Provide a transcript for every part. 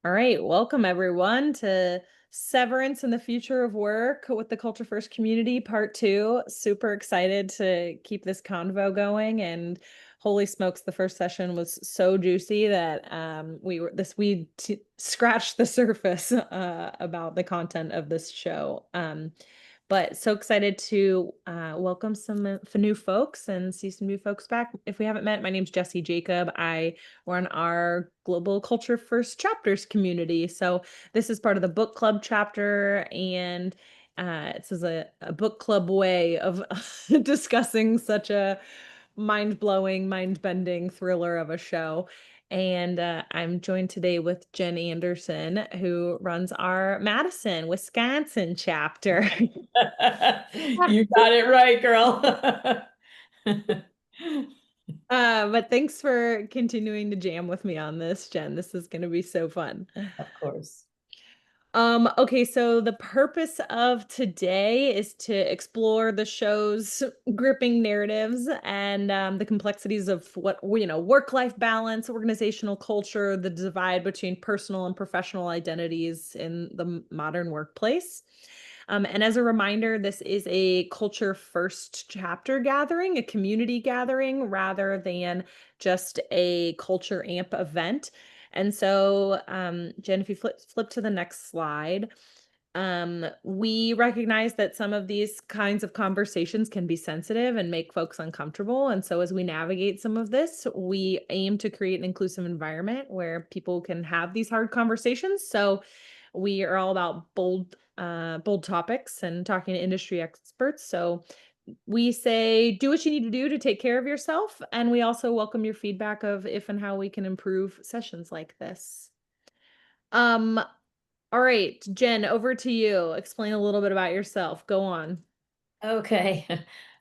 All right, welcome everyone to Severance and the Future of Work with the Culture First Community Part 2. Super excited to keep this convo going, and holy smokes, the first session was so juicy that we scratched the surface about the content of this show. But so excited to welcome some new folks and see some new folks back. If we haven't met, my name's Jessie Jacob. I run our Global Culture First Chapters community. So this is part of the book club chapter, and this is a book club way of discussing such a mind-blowing, mind-bending thriller of a show. And I'm joined today with Jen Anderson, who runs our Madison, Wisconsin chapter. You got it right, girl. But thanks for continuing to jam with me on this, Jen. This is going to be so fun. Of course. Okay, so the purpose of today is to explore the show's gripping narratives and the complexities of work-life balance, organizational culture, the divide between personal and professional identities in the modern workplace. And as a reminder, this is a culture first chapter gathering, a community gathering, rather than just a culture amp event. And so, Jen, if you flip to the next slide, we recognize that some of these kinds of conversations can be sensitive and make folks uncomfortable. And so, as we navigate some of this, we aim to create an inclusive environment where people can have these hard conversations. So, we are all about bold topics and talking to industry experts. So, we say do what you need to do to take care of yourself, and we also welcome your feedback of if and how we can improve sessions like this. Um, all right, Jen, over to you. Explain a little bit about yourself. Go on. Okay.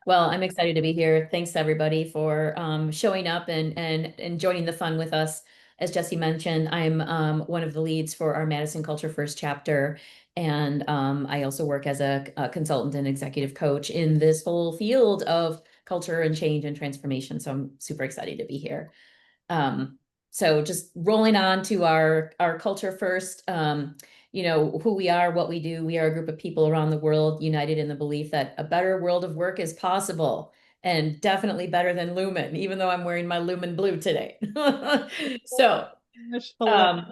Well, I'm excited to be here. Thanks everybody for showing up and joining the fun with us. As Jesse mentioned, I'm one of the leads for our Madison Culture First chapter, and I also work as a consultant and executive coach in this whole field of culture and change and transformation. So I'm super excited to be here. Um, so just rolling on to our culture first, who we are, what we do. We are a group of people around the world united in the belief that a better world of work is possible and definitely better than Lumen, even though I'm wearing my Lumen blue today. So, Gosh, hilarious.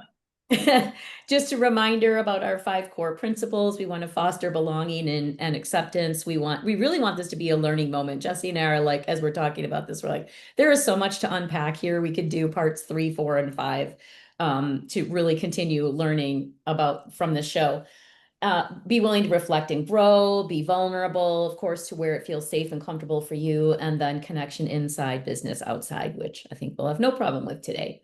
um, just a reminder about our 5 core principles. We want to foster belonging and acceptance. We really want this to be a learning moment. Jesse and I are like, as we're talking about this, we're like, there is so much to unpack here. We could do parts 3, 4, and 5 to really continue learning about from this show. Be willing to reflect and grow, be vulnerable, of course, to where it feels safe and comfortable for you, and then connection inside, business outside, which I think we'll have no problem with today.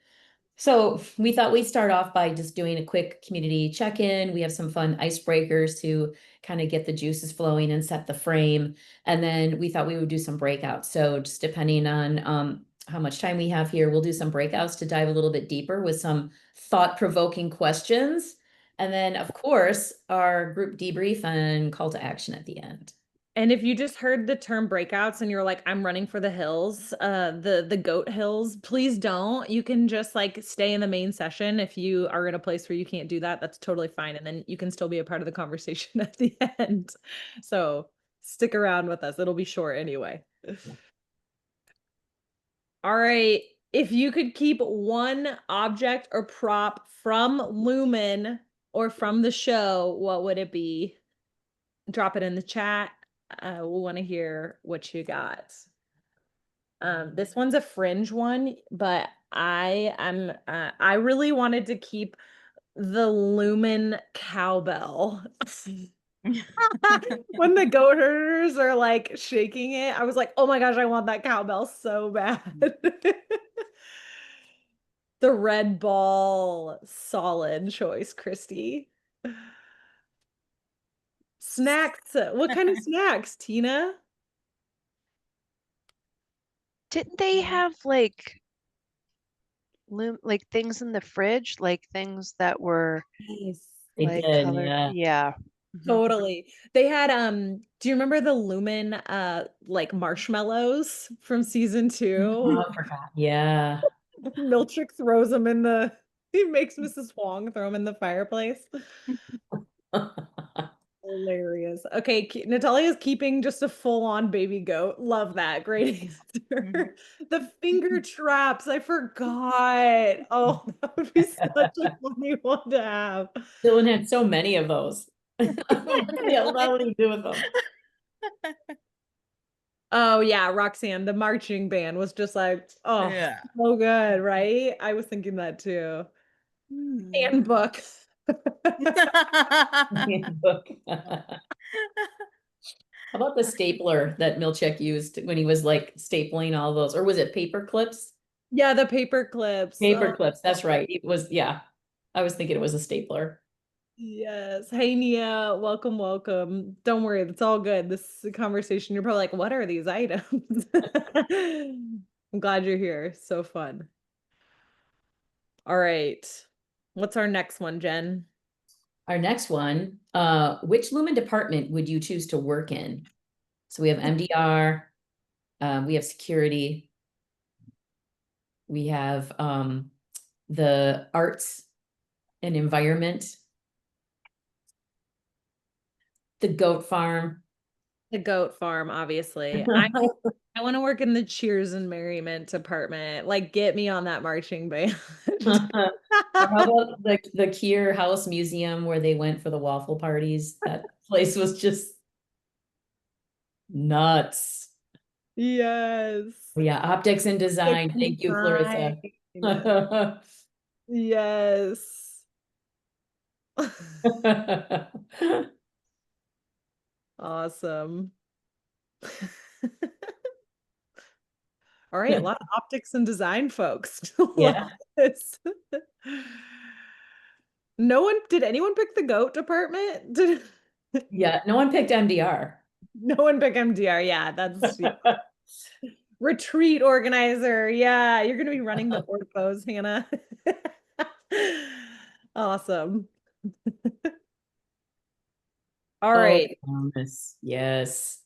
So we thought we'd start off by just doing a quick community check-in. We have some fun icebreakers to kind of get the juices flowing and set the frame. And then we thought we would do some breakouts. So just depending on how much time we have here, we'll do some breakouts to dive a little bit deeper with some thought-provoking questions. And then, of course, our group debrief and call to action at the end. And if you just heard the term breakouts and you're like, I'm running for the hills, the goat hills, please don't. You can just like stay in the main session. If you are in a place where you can't do that, that's totally fine. And then you can still be a part of the conversation at the end. So stick around with us. It'll be short anyway. All right. If you could keep one object or prop from Lumen or from the show, what would it be? Drop it in the chat. We want to hear what you got. This one's a fringe one, but I really wanted to keep the Lumen cowbell. When the goat herders are like shaking it, I was like, oh my gosh, I want that cowbell so bad. The red ball, solid choice, Christy. Snacks. What kind of snacks, Tina? Didn't they have like things in the fridge, like things that were Nice. They like did, colored? yeah. Yeah. Mhm. Totally. They had do you remember the Lumen like marshmallows from season Oh, 2? I forgot. Yeah. Miltrick throws them in the He makes Mrs. Huang throw him in the fireplace. Hilarious. Okay, Natalia's keeping just a full-on baby goat. Love that. Great answer. The finger traps. I forgot. Oh, that would be such a funny one to have. Dylan had so many of those. Yeah, what do you do with them? Oh yeah, Roxanne, the marching band was just like, oh, Yeah. so good, right? I was thinking that too. Hmm. Handbook. Handbook. How about the stapler that Milchek used when he was like stapling all those, or was it paper clips? Yeah, the paper clips. Paper Oh, clips, that's right. It was, yeah. I was thinking it was a stapler. yes. Hey, Nia, welcome, welcome. Don't worry, it's all good. This is a conversation. You're probably like, what are these items? I'm glad you're here. So fun. All right. What's our next one, Jen? Our next one, which Lumen department would you choose to work in? So we have MDR, we have security, we have the arts and environment, the goat farm. The goat farm, obviously. I want to work in the cheers and merriment department. Like, get me on that marching band. Or how about the Kier House Museum where they went for the waffle parties? That place was just nuts. Yes. Yeah, optics and design. It's Thank you, Clarissa. fine. Yes. Awesome. All right, a lot of optics and design folks. Love Yeah. this. No one, did anyone pick the goat department? Did Yeah, no one picked MDR. no one pick MDR? Yeah, that's retreat organizer. Yeah, you're gonna be running the orthos, Hannah. Awesome. All Oh, right. wellness. Yes.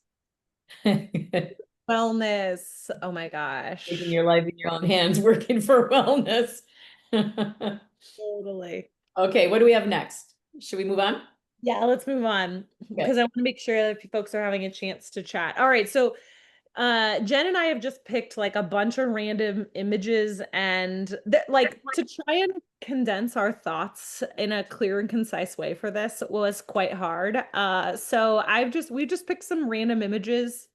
Wellness. Oh my Taking gosh. your life in your own hands, working for wellness. Totally. Okay, what do we have next? Should we move on? Yeah, let's move on Okay. because I want to make sure that folks are having a chance to chat. All right, so Jen and I have just picked like a bunch of random images and like to try and condense our thoughts in a clear and concise way for this was quite hard. So we just picked some random images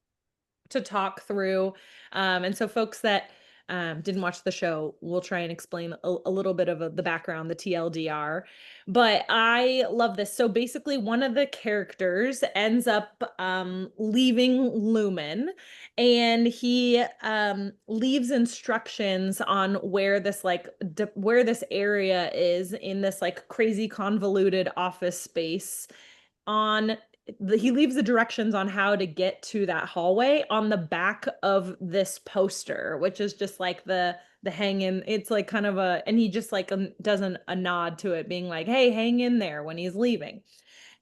to talk through. And so folks that didn't watch the show, we'll try and explain a little bit of the background, the TLDR. But I love this. So basically, one of the characters ends up leaving Lumen, and he leaves instructions on where this where this area is in this like crazy convoluted office space on he leaves the directions on how to get to that hallway on the back of this poster, which is just like the hang in. It's like kind of a, and he just like does a nod to it, being like, "Hey, hang in there," when he's leaving.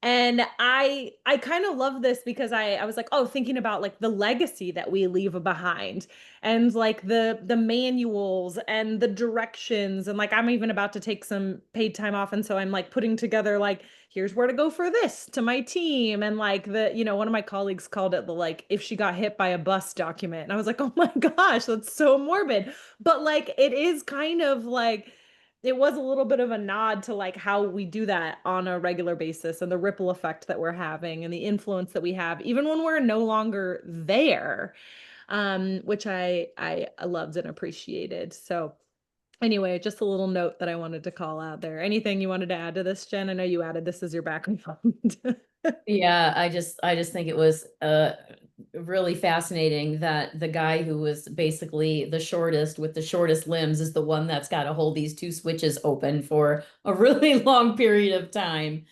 And I kind of love this because I was like, oh, thinking about like the legacy that we leave behind and like the manuals and the directions and like I'm even about to take some paid time off and so I'm like putting together like here's where to go for this to my team and like one of my colleagues called it the like if she got hit by a bus document and I was like, "Oh my gosh, that's so morbid." But like it is kind of like it was a little bit of a nod to like how we do that on a regular basis and the ripple effect that we're having and the influence that we have even when we're no longer there, which I loved and appreciated. So anyway, just a little note that I wanted to call out there. Anything you wanted to add to this, Jen? I know you added this as your background. Yeah, I just think it was really fascinating that the guy who was basically the shortest with the shortest limbs is the one that's got to hold these two switches open for a really long period of time.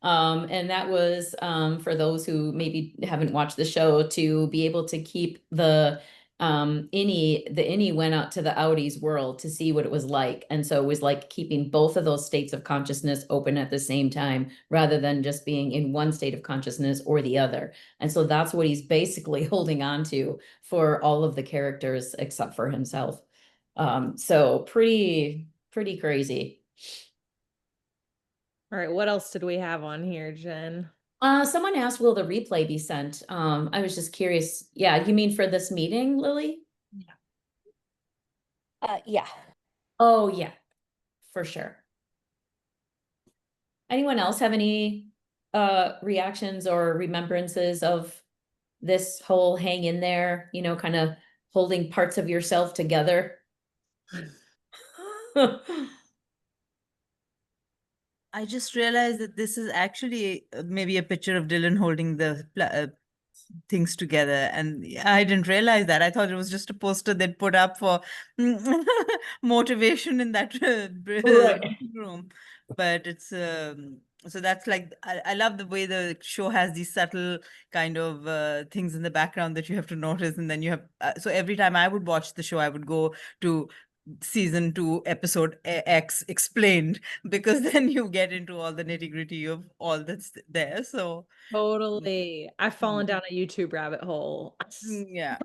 And that was for those who maybe haven't watched the show to be able to keep the innie went out to the outies world to see what it was like. And so it was like keeping both of those states of consciousness open at the same time, rather than just being in one state of consciousness or the other. And so that's what he's basically holding on to for all of the characters except for himself. So pretty crazy. All right, what else did we have on here, Jen? Someone asked, will the replay be sent? I was just curious. Yeah, you mean for this meeting, Lily? Yeah. Oh, yeah, for sure. Anyone else have any reactions or remembrances of this whole hang in there, you know, kind of holding parts of yourself together? I just realized that this is actually maybe a picture of Dylan holding the things together. And I didn't realize that. I thought it was just a poster they'd put up for motivation in that Right. room. But it's so that's like I love the way the show has these subtle kind of things in the background that you have to notice, and then you have so every time I would watch the show, I would go to season 2 episode X explained, because then you get into all the nitty gritty of all that's there. So Totally. I've fallen down a YouTube rabbit hole. yeah.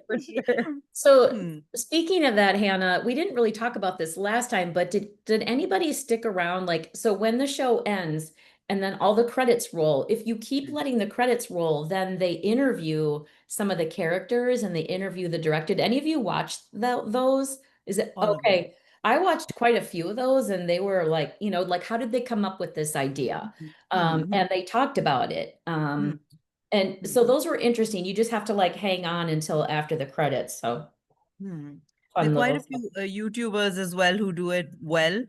For sure. So Hmm. speaking of that, Hannah, we didn't really talk about this last time, but did anybody stick around? Like, so when the show ends and then all the credits roll, if you keep letting the credits roll, then they interview some of the characters and they interview the director. Did any of you watch those? Is it All of them. okay? I watched quite a few of those and they were like, you know, like how did they come up with this idea? Mhm. And they talked about it. Mhm. And so those were interesting. You just have to like hang on until after the credits. So Hmm. There are fun quite a little few YouTubers as well who do it well.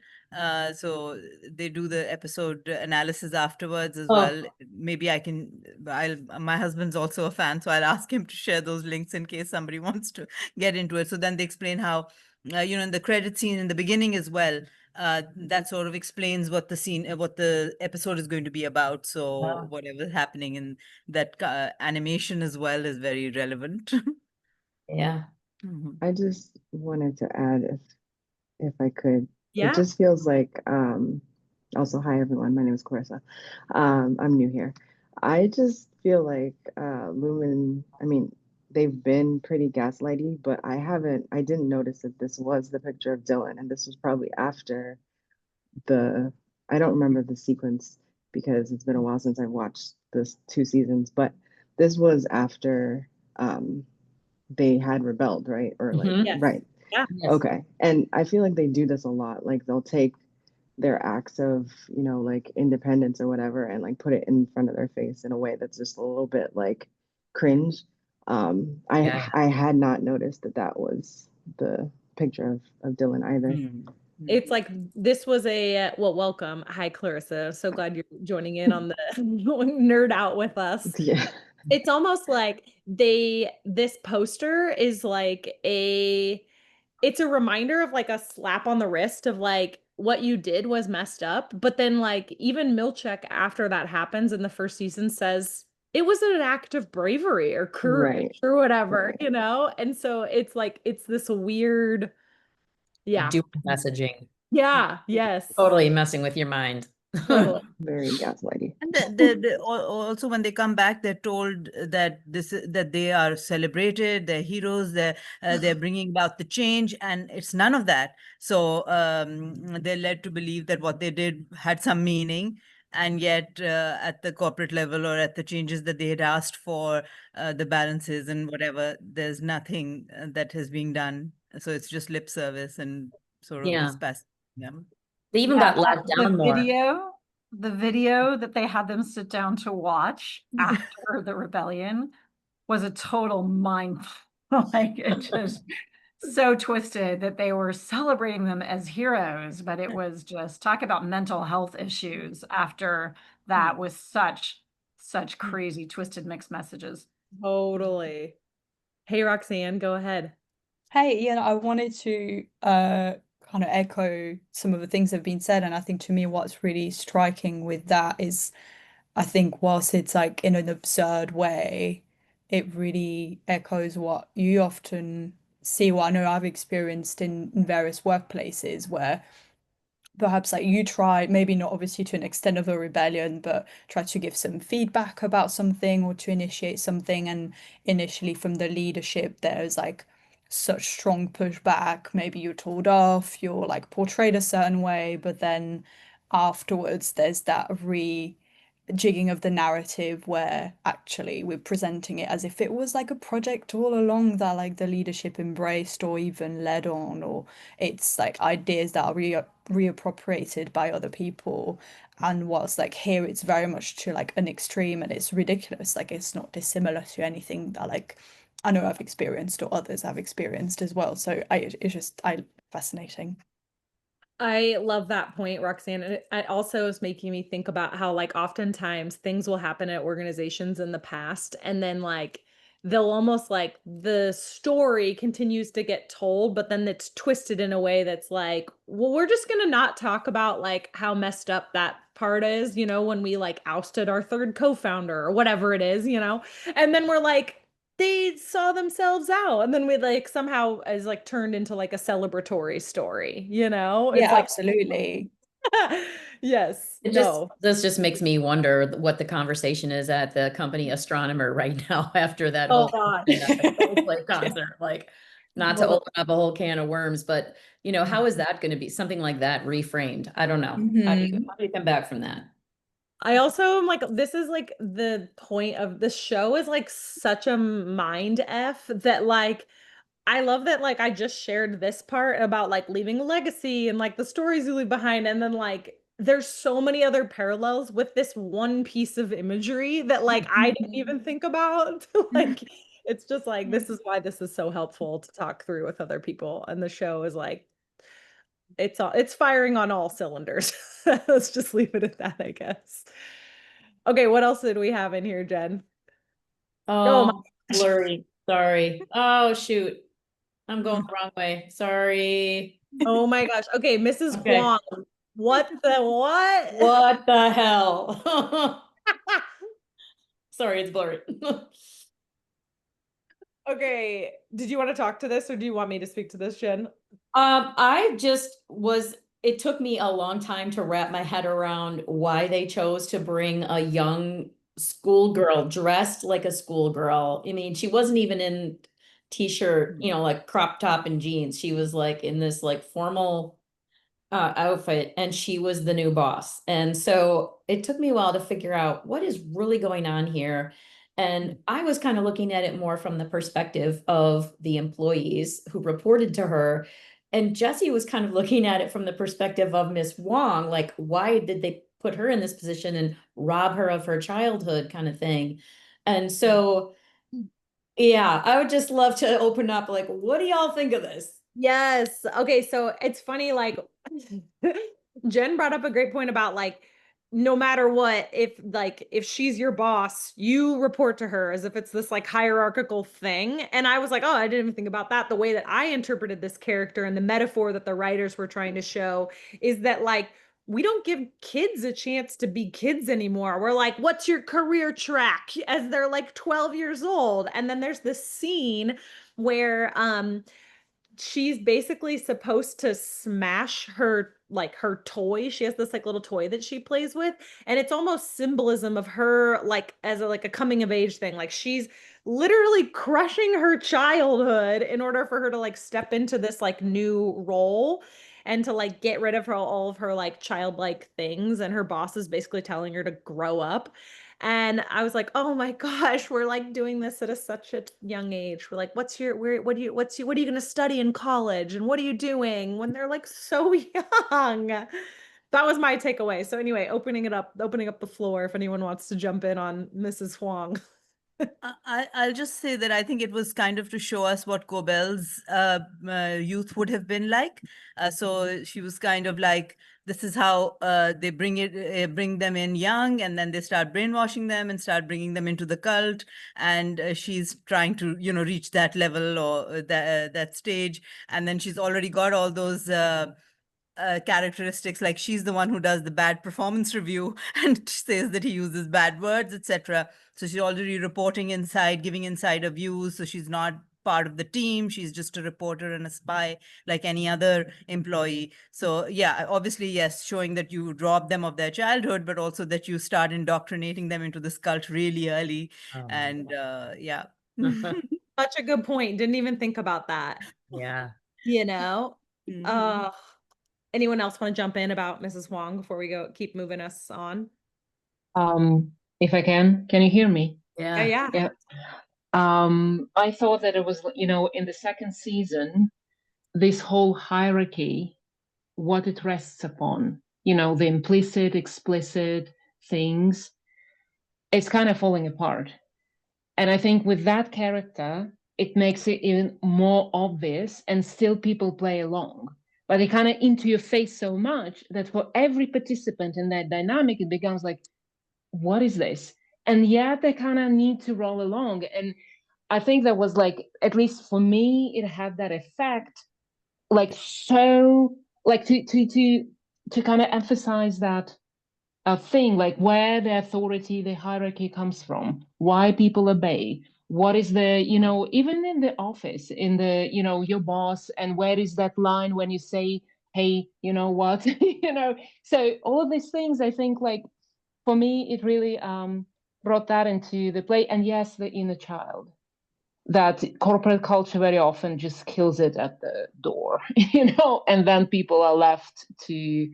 So they do the episode analysis afterwards as Oh, well. Maybe I can, my husband's also a fan, so I'll ask him to share those links in case somebody wants to get into it. So then they explain how, in the credit scene in the beginning as well, that sort of explains what the scene, what the episode is going to be about. So yeah. whatever's happening in that animation as well is very relevant. Yeah. Mhm. I just wanted to add if I could. It Yeah. just feels like also hi everyone, my name is Clarissa. I'm new here. I just feel like Lumen, I mean, they've been pretty gaslighty, but I didn't notice that this was the picture of Dylan, and this was probably after the I don't remember the sequence because it's been a while since I've watched this 2 seasons, but this was after they had rebelled, right? Or like, Mhm. Yes. right. Yeah. Yes. Okay. And I feel like they do this a lot. Like they'll take their acts of, like independence or whatever and like put it in front of their face in a way that's just a little bit like cringe. Yeah. I had not noticed that that was the picture of Dylan either. Mm. It's like this was well, welcome. Hi, Clarissa. So glad you're joining in on the nerd out with us. Yeah. It's almost like this poster is like it's a reminder of like a slap on the wrist of like what you did was messed up. But then like even Milchek after that happens in the first season says it was an act of bravery or courage Right. or whatever, Right. you know? And so it's like it's this weird, yeah. Dual messaging. Yeah, yes. Totally messing with your mind. Totally. Very gaslighty. And also when they come back, they're told that that they are celebrated, they're heroes, they're bringing about the change, and it's none of that. So they're led to believe that what they did had some meaning, and yet at the corporate level or at the changes that they had asked for, the balances and whatever, there's nothing that is being done. So it's just lip service and sort of Yeah. this passive. Yeah. They even Yeah, got let down more. the video that they had them sit down to watch after the rebellion was a total mind like it just so twisted that they were celebrating them as heroes, but it was just talk about mental health issues after that with such crazy twisted mixed messages. Totally. Hey, Roxanne, go ahead. Hey, yeah, I wanted to kind of echo some of the things that have been said, and I think to me what's really striking with that is I think whilst it's like in an absurd way, it really echoes what you often see, what I know I've experienced in various workplaces where perhaps like you try, maybe not obviously to an extent of a rebellion, but try to give some feedback about something or to initiate something. And initially from the leadership, there's like such strong pushback. Maybe you're told off, you're like portrayed a certain way, but then afterwards there's that rejigging of the narrative where actually we're presenting it as if it was like a project all along that like the leadership embraced or even led on, or it's like ideas that are reappropriated by other people. And whilst like here it's very much to like an extreme and it's ridiculous, like it's not dissimilar to anything that like I know I've experienced or others have experienced as well. So it's just fascinating. I love that point, Roxanne. And it also is making me think about how, like, oftentimes things will happen at organizations in the past, and then, like, they'll almost like the story continues to get told, but then it's twisted in a way that's like, well, we're just going to not talk about like how messed up that part is, when we like ousted our third co-founder or whatever it is, and then we're like, they saw themselves out, and then we like somehow is like turned into like a celebratory story, it's Yeah, like absolutely. yes, no. This just makes me wonder what the conversation is at the company Astronomer right now after that Oh whole god. Coldplay concert. Like, not to Well, open up a whole can of worms, but how is that going to be something like that reframed? I don't know. Mhm. How do you come back from that? I also am like, this is like the point of the show is like such a mind F that like I love that like I just shared this part about like leaving a legacy and like the stories you leave behind, and then like there's so many other parallels with this one piece of imagery that like I didn't even think about. Like it's just like this is why this is so helpful to talk through with other people, and the show is like it's firing on all cylinders. Let's just leave it at that, I guess. Okay, what else did we have in here, Jen? Oh my Oh, gosh. blurry. Sorry. Oh, shoot. I'm going Mm. the wrong way. Sorry. Oh my gosh. Okay, Mrs. Okay. Huang. What the what? What the hell? Sorry, it's blurry. Okay, did you want to talk to this or do you want me to speak to this, Jen? It took me a long time to wrap my head around why they chose to bring a young schoolgirl dressed like a schoolgirl. I mean, she wasn't even in t-shirt, like crop top and jeans. She was like in this like formal outfit, and she was the new boss. And so it took me a while to figure out what is really going on here. And I was kind of looking at it more from the perspective of the employees who reported to her. And Jesse was kind of looking at it from the perspective of Miss Wong, like, why did they put her in this position and rob her of her childhood kind of thing? And so, yeah, I would just love to open up, like, what do y'all think of this? Yes. Okay, so it's funny, like Jen brought up a great point about like no matter what, if she's your boss, you report to her as if it's this like hierarchical thing. And I was like, oh, I didn't even think about that. The way that I interpreted this character and the metaphor that the writers were trying to show is that like we don't give kids a chance to be kids anymore. We're like, what's your career track as they're like 12 years old? And then there's this scene where she's basically supposed to smash her toy. She has this like little toy that she plays with, and it's almost symbolism of her like as a like a coming of age thing. Like she's literally crushing her childhood in order for her to like step into this like new role and to like get rid of all of her like childlike things, and her boss is basically telling her to grow up. And I was like, "Oh my gosh, we're like doing this at such a young age. We're like, what are you going to study in college? And what are you doing?" When they're like so young. That was my takeaway. So anyway, opening up the floor if anyone wants to jump in on Mrs. Huang. I'll just say that I think it was kind of to show us what Cobell's youth would have been like. So she was kind of like, this is how they bring them in young, and then they start brainwashing them and start bringing them into the cult. And she's trying to, reach that level or that stage. And then she's already got all those characteristics, like she's the one who does the bad performance review and says that he uses bad words, etc. So she's already reporting inside, giving insider views. So she's not part of the team. She's just a reporter and a spy like any other employee. So yeah, obviously, yes, showing that you rob them of their childhood, but also that you start indoctrinating them into this cult really early. Oh. And yeah. Such a good point. Didn't even think about that, Yeah. you know? Mhm. Uh, anyone else want to jump in about Mrs. Huang before we keep moving us on? If I can you hear me? Yeah, Yeah. yeah. Yeah. I thought that it was, in the second season, this whole hierarchy, what it rests upon, the implicit, explicit things, it's kind of falling apart. And I think with that character, it makes it even more obvious, and still people play along. But they kind of into your face so much that for every participant in that dynamic, it becomes like, what is this? And yet they kind of need to roll along. And I think that was like, at least for me, it had that effect, like so, like to kind of emphasize that thing, like where the authority, the hierarchy comes from, why people obey, what is the, even in the office, in the, your boss, and where is that line when you say, hey, you know what, So all of these things, I think, like, for me, it really brought that into the play. And yes, the inner child, that corporate culture very often just kills it at the door, and then people are left to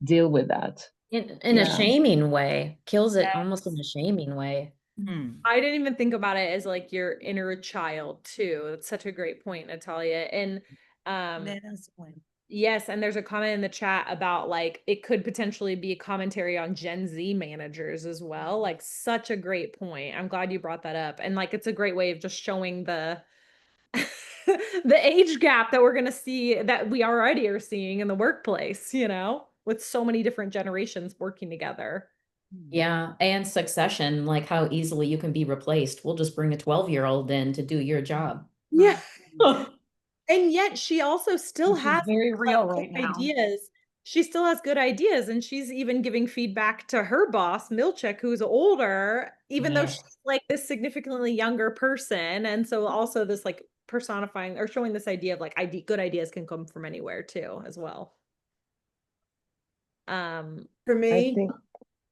deal with that. In a Yeah. shaming way, kills it almost in Yes. a shaming way. I didn't even think about it as like your inner child too. That's such a great point, Natalia. And Lena's point. yes, and there's a comment in the chat about like it could potentially be a commentary on Gen Z managers as well. Like such a great point. I'm glad you brought that up. And like it's a great way of just showing the the age gap that we're going to see, that we already are seeing in the workplace, with so many different generations working together. Yeah, and succession, like how easily you can be replaced. We'll just bring a 12-year-old in to do your job. Yeah. And yet she also still Which is has very real good right now. ideas. She still has good ideas, and she's even giving feedback to her boss, Milchek, who's older, even though Yes. she's like this significantly younger person. And so also this like personifying or showing this idea of like good ideas can come from anywhere too, as well. For I me, think,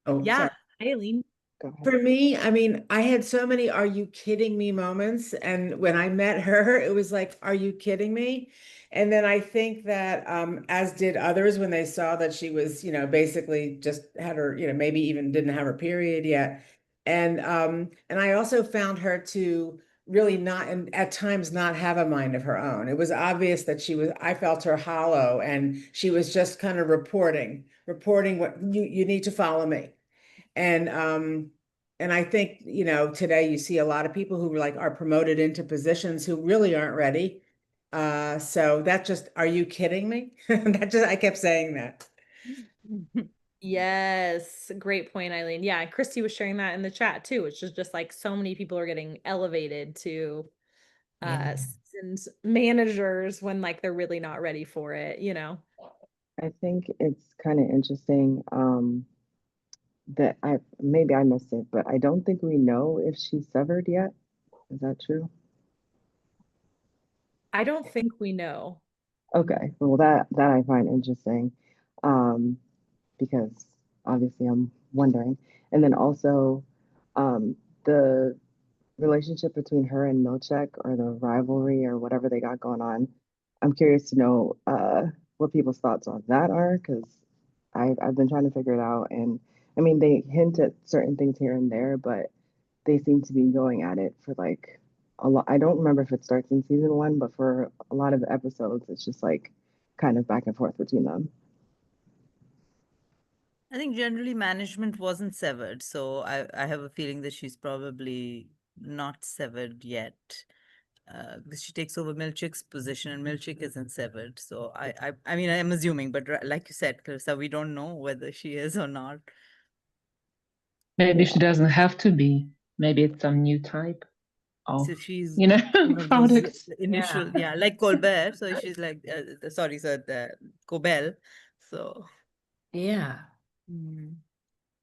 oh, Yeah, sorry. Aileen. go ahead. For me, I mean, I had so many "are you kidding me" moments, and when I met her, it was like, "Are you kidding me?" And then I think that, as did others when they saw that she was, basically just had her, maybe even didn't have her period yet, and I also found her to really not, and at times not have a mind of her own. It was obvious that I felt her hollow, and she was just kind of reporting what you need to follow me. And I think, today you see a lot of people who are promoted into positions who really aren't ready. So that just, are you kidding me? I kept saying that. Yes, great point, Eileen. Yeah, Christy was sharing that in the chat too, which is just like so many people are getting elevated to Yeah. seasoned managers when like they're really not ready for it, I think it's kind of interesting that maybe I missed it, but I don't think we know if she's severed yet. Is that true? I don't think we know. Okay, well that I find interesting, um, because obviously I'm wondering, and then also the relationship between her and Milchek, or the rivalry or whatever they got going on. I'm curious to know what people's thoughts on that are, because I've been trying to figure it out, and I mean they hint at certain things here and there, but they seem to be going at it for like a lot. I don't remember if it starts in season one, but for a lot of the episodes, it's just like kind of back and forth between them. I think generally management wasn't severed, so I have a feeling that she's probably not severed yet. Because she takes over Milchik's position, and Milchik isn't severed. So I mean, I'm assuming, but like you said, Clarissa, we don't know whether she is or not. Maybe she doesn't have to be. Maybe it's some new type of, So she's one of those products. initial, yeah, like Colbert. So she's like, sorry, sir, the Cobell. So Yeah.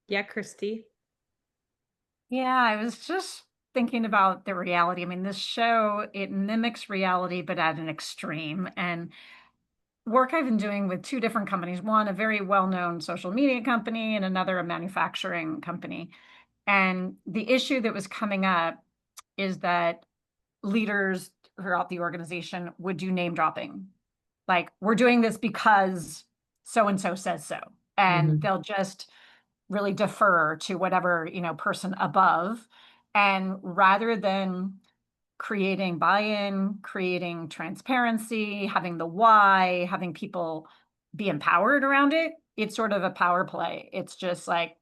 Yeah, Christy. Yeah, I was just thinking about the reality. I mean, this show, it mimics reality, but at an extreme. And work I've been doing with two different companies, one, a very well-known social media company, and another, a manufacturing company. And the issue that was coming up is that leaders throughout the organization would do name dropping. Like, we're doing this because so and so says so. And they'll just really defer to whatever, person above. And rather than creating buy-in, creating transparency, having the why, having people be empowered around it, it's sort of a power play. It's just like,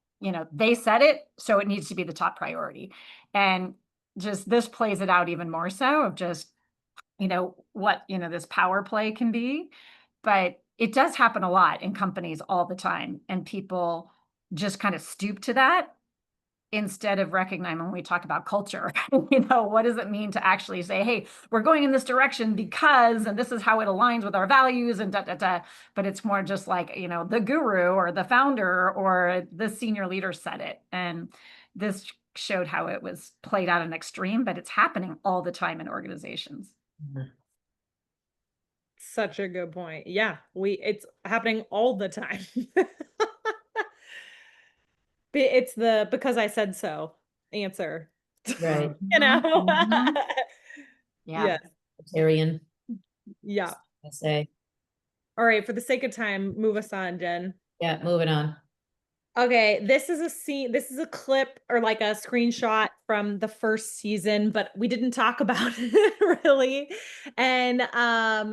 they said it, so it needs to be the top priority. And just this plays it out even more so of just, what, this power play can be. But it does happen a lot in companies all the time. And people just kind of stoop to that instead of recognizing, when we talk about culture, what does it mean to actually say, hey, we're going in this direction because, and this is how it aligns with our values and da, da, da. But it's more just like, the guru or the founder or the senior leader said it. And this showed how it was played out in extreme, but it's happening all the time in organizations. Such a good point. Yeah, it's happening all the time. It's the because I said so answer. Right. You know? Yeah. Yes. Tyrion, Yeah. I say. All right, for the sake of time, move us on, Jen. Yeah, moving on. Okay, this is a scene, this is a clip or like a screenshot from the first season, but we didn't talk about it really. And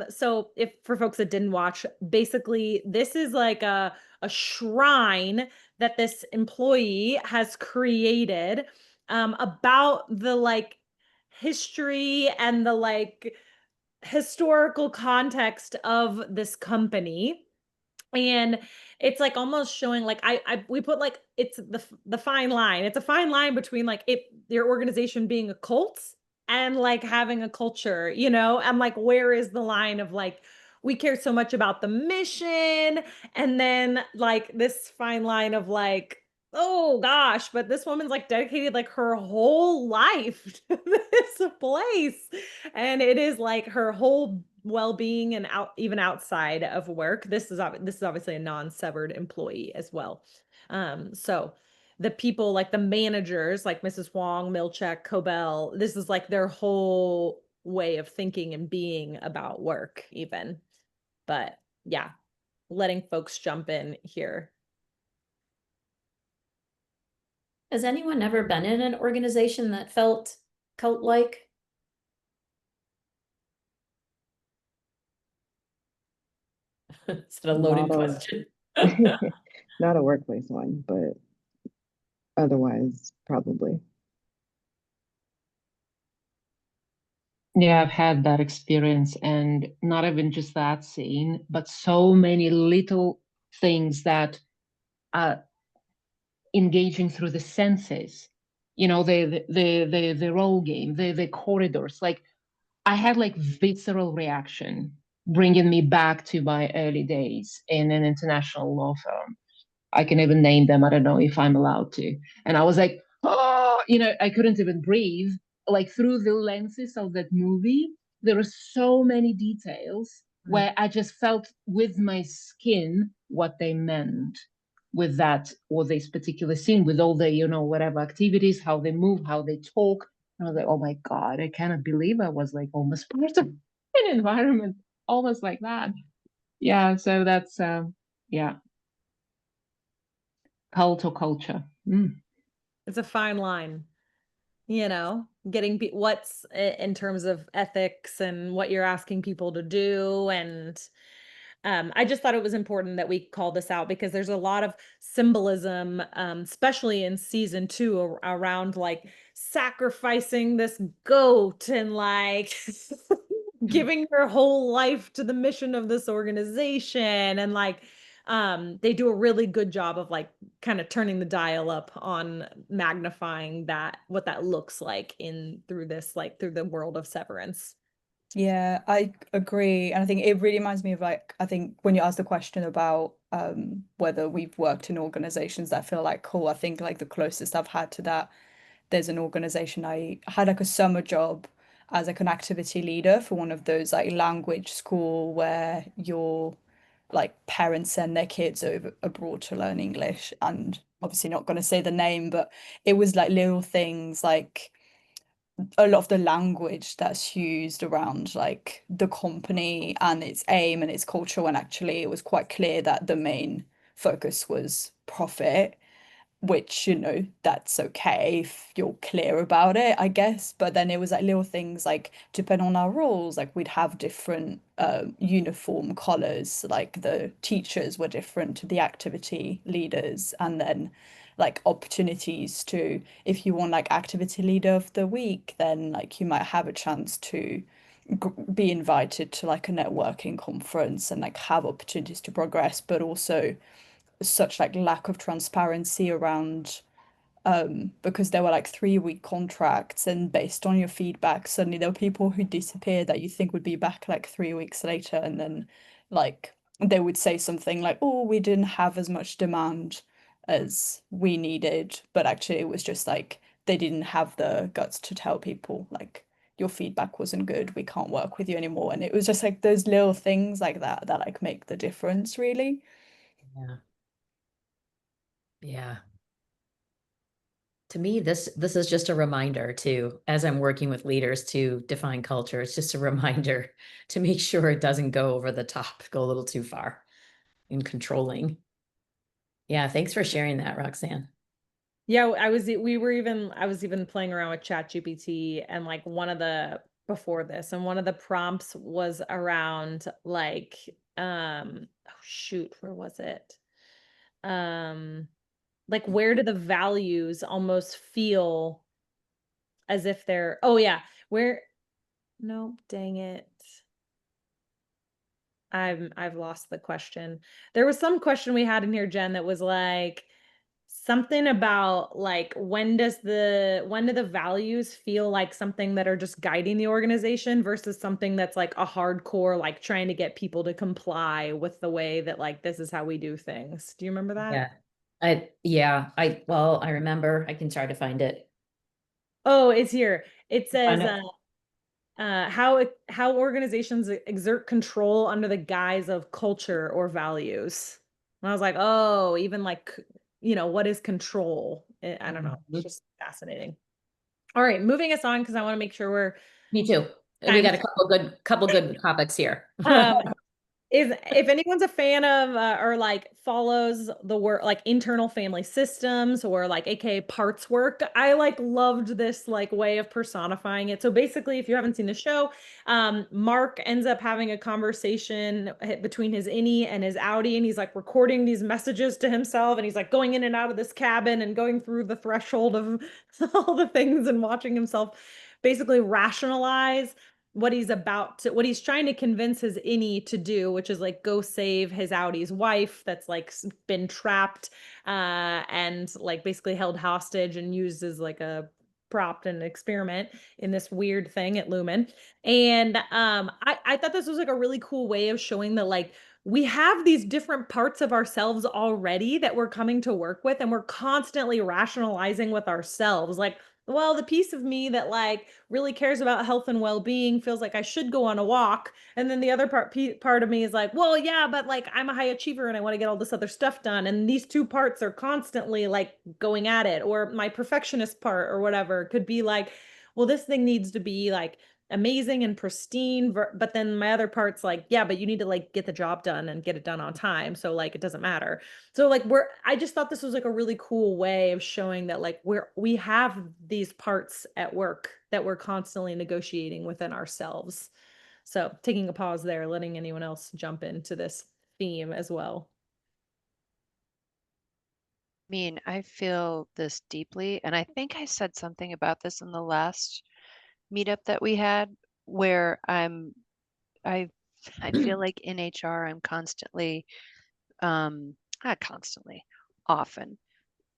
so if for folks that didn't watch, basically this is like a shrine that this employee has created about the like history and the like historical context of this company. And it's like almost showing like we put like it's the fine line. It's a fine line between like your organization being a cult and like having a culture, and like where is the line of like we care so much about the mission and then like this fine line of like, oh gosh, but this woman's like dedicated like her whole life to this place. And it is like her whole well-being and even outside of work. This is obviously a non-severed employee as well. So the people like the managers like Mrs. Huang, Milchek, Cobell, this is like their whole way of thinking and being about work even. But yeah, letting folks jump in here. Has anyone ever been in an organization that felt cult-like? It's a loaded question. Not a workplace one, but otherwise, probably. Yeah, I've had that experience, and not even just that scene, but so many little things that are engaging through the senses. The role game, the corridors. Like I had like visceral reaction, bringing me back to my early days in an international law firm. I can even name them. I don't know if I'm allowed to. And I was like, oh, I couldn't even breathe. Like through the lenses of that movie, there are so many details where I just felt with my skin what they meant with that or this particular scene, with all the, whatever activities, how they move, how they talk. And I was like, oh my God, I cannot believe I was like almost part of an environment almost like that. Yeah, so that's, yeah. Cult or culture. It's a fine line, getting what's in terms of ethics and what you're asking people to do. And I just thought it was important that we call this out because there's a lot of symbolism, especially in season 2 around like sacrificing this goat and like giving your whole life to the mission of this organization. And like, they do a really good job of like kind of turning the dial up on magnifying what that looks like through the world of Severance. Yeah, I agree. And I think it really reminds me of like, I think when you asked the question about whether we've worked in organizations that feel like cool, I think like the closest I've had to that, there's an organization I had like a summer job as like an activity leader for one of those like language school where your like parents send their kids over abroad to learn English. And obviously not going to say the name, but it was like little things like a lot of the language that's used around like the company and its aim and its culture, when actually it was quite clear that the main focus was profit, which, you know, that's okay if you're clear about it, I guess. But then it was like little things like, depending on our roles, like we'd have different uniform colors, like the teachers were different to the activity leaders, and then like opportunities to, if you want like activity leader of the week, then like you might have a chance to be invited to like a networking conference and like have opportunities to progress, but also such like lack of transparency around because there were like 3-week contracts, and based on your feedback suddenly there were people who disappeared that you think would be back like 3 weeks later, and then like they would say something like, oh, we didn't have as much demand as we needed, but actually it was just like they didn't have the guts to tell people like your feedback wasn't good, we can't work with you anymore. And it was just like those little things like that that like make the difference, really. Yeah. Yeah. To me, this is just a reminder to, as I'm working with leaders to define culture, it's just a reminder to make sure it doesn't go over the top, go a little too far in controlling. Yeah, thanks for sharing that, Roxanne. Yeah, I was even playing around with ChatGPT, and like before this, and one of the prompts was around like oh shoot, where was it? Like where do the values almost feel as if they're, oh yeah, where, no, dang it. I've lost the question. There was some question we had in here, Jen, that was like something about like when do the values feel like something that are just guiding the organization versus something that's like a hardcore like trying to get people to comply with the way that like this is how we do things. Do you remember that? Well, I remember. I can try to find it. Oh, it's here. It says Find it. how organizations exert control under the guise of culture or values. And I was like, oh, even like, what is control? I don't know. It's just fascinating. All right, moving us on because I want to make sure we're Me too. We got a couple good topics here. if anyone's a fan of or like follows the work like internal family systems or like aka parts work, I like loved this like way of personifying it. So basically, if you haven't seen the show, Mark ends up having a conversation between his innie and his outie, and he's like recording these messages to himself, and he's like going in and out of this cabin and going through the threshold of all the things and watching himself basically rationalize what he's trying to convince his innie to do, which is like go save his outie's wife that's like been trapped and like basically held hostage and used as like a prop and experiment in this weird thing at Lumen. And I thought this was like a really cool way of showing that like we have these different parts of ourselves already that we're coming to work with, and we're constantly rationalizing with ourselves like, well, the piece of me that like really cares about health and well-being feels like I should go on a walk, and then the other part of me is like, well, yeah, but like I'm a high achiever and I want to get all this other stuff done, and these two parts are constantly like going at it. Or my perfectionist part or whatever could be like, well, this thing needs to be like amazing and pristine, but then my other part's like, yeah, but you need to like get the job done and get it done on time, so like it doesn't matter. So like I just thought this was like a really cool way of showing that like we have these parts at work that we're constantly negotiating within ourselves. So taking a pause there, letting anyone else jump into this theme as well. I mean, I feel this deeply, and I think I said something about this in the last meetup that we had, where I feel like in HR I'm constantly, not constantly, often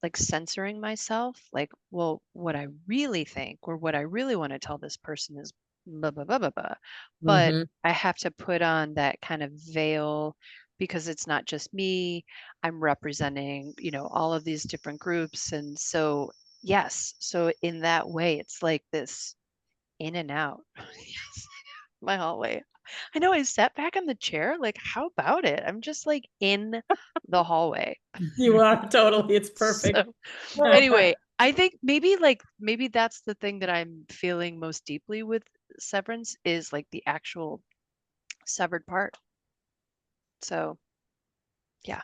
like censoring myself, like, well, what I really think or what I really want to tell this person is blah blah blah blah blah. But I have to put on that kind of veil because it's not just me. I'm representing, all of these different groups. And so, yes, so in that way, it's like this in and out. Yes, my hallway. I know I sat back in the chair. Like, how about it? I'm just like in the hallway. You are totally, it's perfect. So, anyway, I think maybe that's the thing that I'm feeling most deeply with Severance is like the actual severed part. So yeah.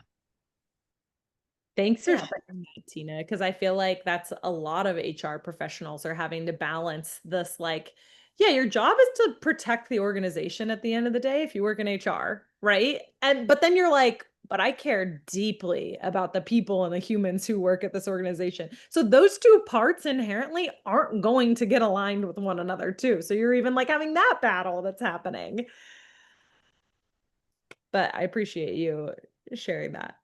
Thanks for Yeah. sharing that, Tina, because I feel like that's a lot of HR professionals are having to balance this like, yeah, your job is to protect the organization at the end of the day if you work in HR, right? And but then you're like, but I care deeply about the people and the humans who work at this organization. So those two parts inherently aren't going to get aligned with one another too. So you're even like having that battle that's happening. But I appreciate you sharing that.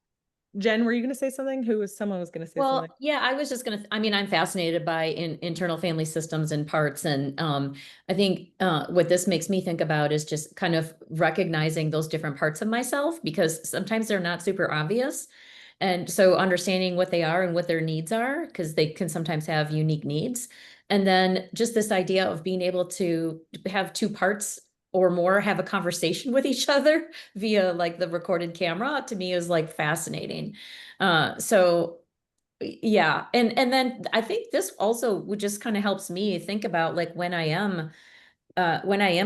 Jen, were you going to say something? Someone was going to say Well, something? yeah, I was just gonna, I mean, I'm fascinated by internal family systems and parts. And I think what this makes me think about is just kind of recognizing those different parts of myself, because sometimes they're not super obvious. And so understanding what they are and what their needs are, because they can sometimes have unique needs. And then just this idea of being able to have two parts or more have a conversation with each other via like the recorded camera, to me is like fascinating. So yeah, and then I think this also would just kind of helps me think about like when I am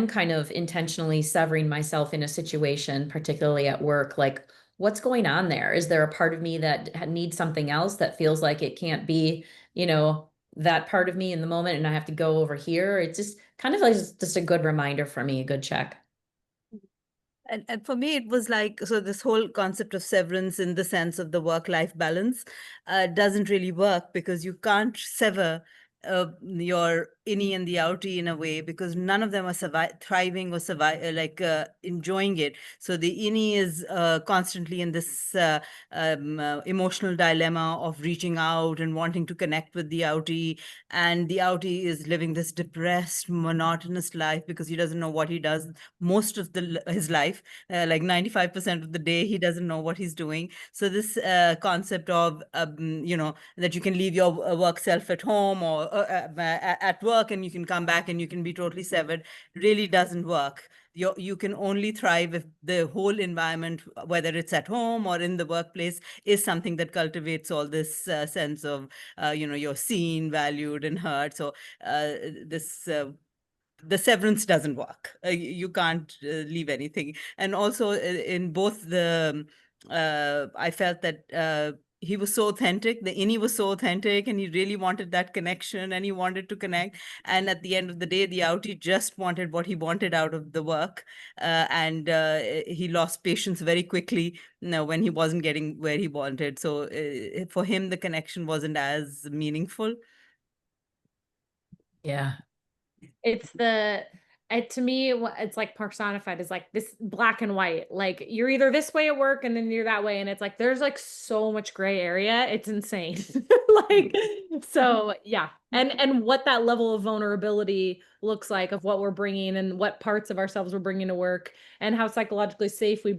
kind of intentionally severing myself in a situation, particularly at work, like what's going on there? Is there a part of me that needs something else that feels like it can't be, you know, that part of me in the moment and I have to go over here? It's just kind of like just a good reminder for me, a good check. And for me, it was like, so this whole concept of severance in the sense of the work-life balance doesn't really work, because you can't sever your innie and the outie in a way, because none of them are thriving or enjoying it. So the innie is constantly in this emotional dilemma of reaching out and wanting to connect with the outie, and the outie is living this depressed, monotonous life because he doesn't know what he does most of his life. Like 95% of the day he doesn't know what he's doing. So this concept of that you can leave your work self at home or at work, and you can come back and you can be totally severed, really doesn't work. You can only thrive if the whole environment, whether it's at home or in the workplace, is something that cultivates all this sense of you're seen, valued, and heard. So this the severance doesn't work. You can't leave anything. And also in both the I felt that he was so authentic. The innie was so authentic, and he really wanted that connection, and he wanted to connect. And at the end of the day, the outie just wanted what he wanted out of the work, and he lost patience very quickly, when he wasn't getting where he wanted. So for him, the connection wasn't as meaningful. Yeah. It's to me, it's like personified as like this black and white. Like you're either this way at work and then you're that way. And it's like there's like so much gray area. It's insane. Like, so yeah. And what that level of vulnerability looks like of what we're bringing and what parts of ourselves we're bringing to work and how psychologically safe we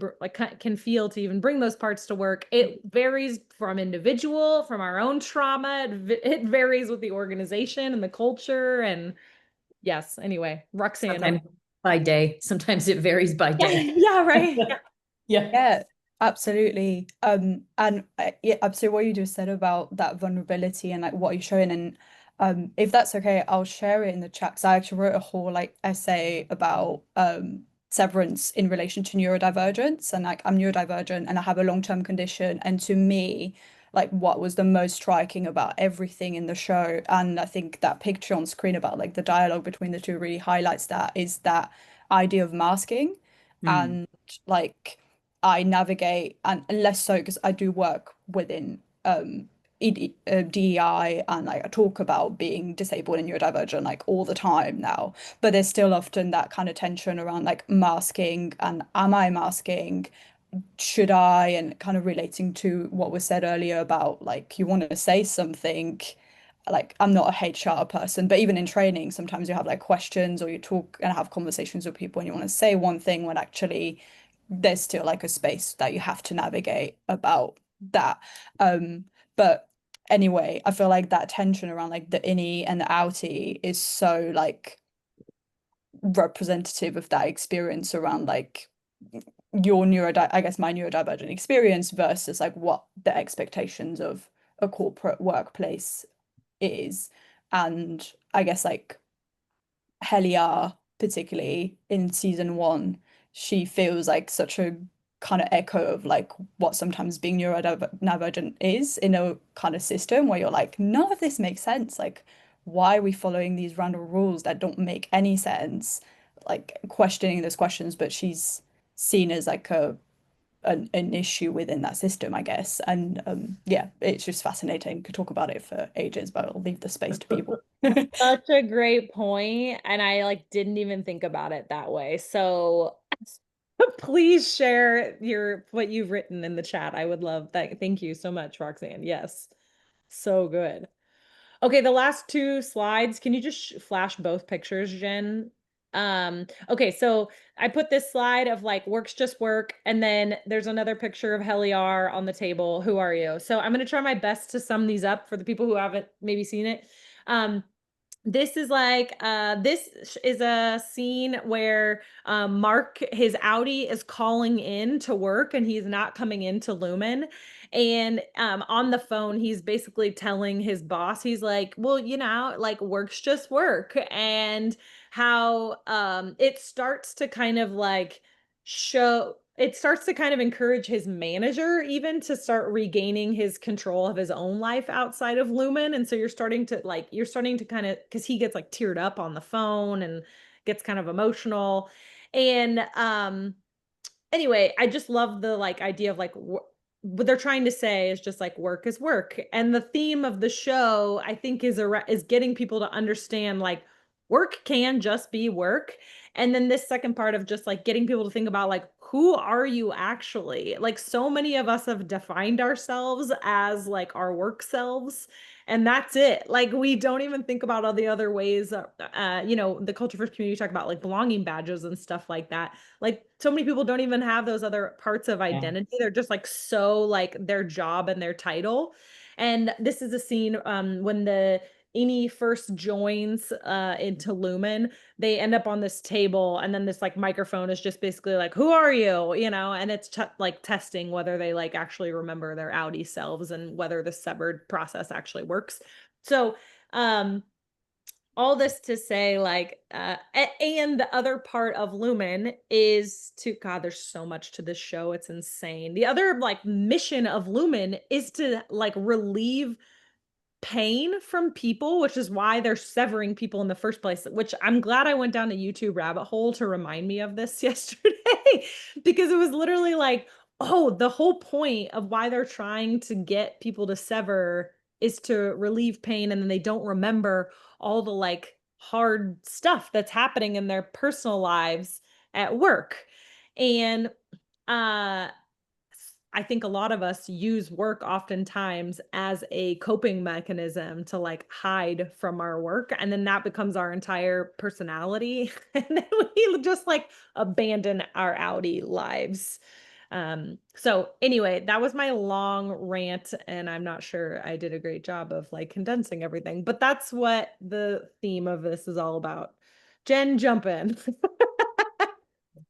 can feel to even bring those parts to work. It varies from individual, from our own trauma. It varies with the organization and the culture and yes, anyway, Roxanne. Sometimes by day, sometimes it varies by Yeah, day. yeah, right. Yeah. Yeah. Yeah, absolutely. And yeah, absolutely what you just said about that vulnerability and like what you're showing. And if that's okay, I'll share it in the chat. 'Cause I actually wrote a whole like essay about severance in relation to neurodivergence. And like I'm neurodivergent and I have a long-term condition. And to me, like what was the most striking about everything in the show, and I think that picture on screen about like the dialogue between the two really highlights that, is that idea of masking. And like I navigate, and less so because I do work within DEI, and like I talk about being disabled and neurodivergent like all the time now, but there's still often that kind of tension around like masking and am I masking, should I, and kind of relating to what was said earlier about like you want to say something. Like I'm not a HR person, but even in training, sometimes you have like questions or you talk and have conversations with people and you want to say one thing when actually there's still like a space that you have to navigate about that. But anyway, I feel like that tension around like the innie and the outie is so like representative of that experience around like your I guess my neurodivergent experience versus like what the expectations of a corporate workplace is. And I guess like Helia, particularly in season 1, she feels like such a kind of echo of like what sometimes being neurodivergent is in a kind of system where you're like, none of this makes sense. Like, why are we following these random rules that don't make any sense? Like questioning those questions, but she's seen as like an issue within that system, I guess. And yeah, it's just fascinating. Could talk about it for ages, but I'll leave the space to people. Such a great point, and I like didn't even think about it that way. So please share what you've written in the chat. I would love that. Thank you so much, Roxanne. Yes. So good. Okay, the last 2 slides, can you just flash both pictures, Jen? Okay, so I put this slide of like works just work, and then there's another picture of Heliar on the table. Who are you? So I'm gonna try my best to sum these up for the people who haven't maybe seen it. This is like this is a scene where Mark, his Audi, is calling in to work and he's not coming into Lumen. And on the phone, he's basically telling his boss, he's like, well, like work's just work. And how it starts to kind of like it starts to kind of encourage his manager even to start regaining his control of his own life outside of Lumen. And so you're starting to kind of, because he gets like teared up on the phone and gets kind of emotional. And anyway, I just love the like idea of like what they're trying to say is just like work is work. And the theme of the show, I think, is getting people to understand like work can just be work. And then this second part of just like getting people to think about like, who are you actually? Like so many of us have defined ourselves as like our work selves. And that's it. Like we don't even think about all the other ways, the culture first community talk about like belonging badges and stuff like that. Like so many people don't even have those other parts of identity. They're just like so like their job and their title. And this is a scene when the Innie first joins into Lumen. They end up on this table, and then this like microphone is just basically like, who are you? And it's like testing whether they like actually remember their Audi selves and whether the severed process actually works. So all this to say like and the other part of Lumen is to, God, there's so much to this show, it's insane. The other like mission of Lumen is to like relieve pain from people, which is why they're severing people in the first place, which I'm glad I went down a YouTube rabbit hole to remind me of this yesterday, because it was literally like, oh, the whole point of why they're trying to get people to sever is to relieve pain, and then they don't remember all the like hard stuff that's happening in their personal lives at work. And I think a lot of us use work oftentimes as a coping mechanism to like hide from our work. And then that becomes our entire personality. And then we just like abandon our Audi lives. So anyway, that was my long rant, and I'm not sure I did a great job of like condensing everything, but that's what the theme of this is all about. Jen, jump in.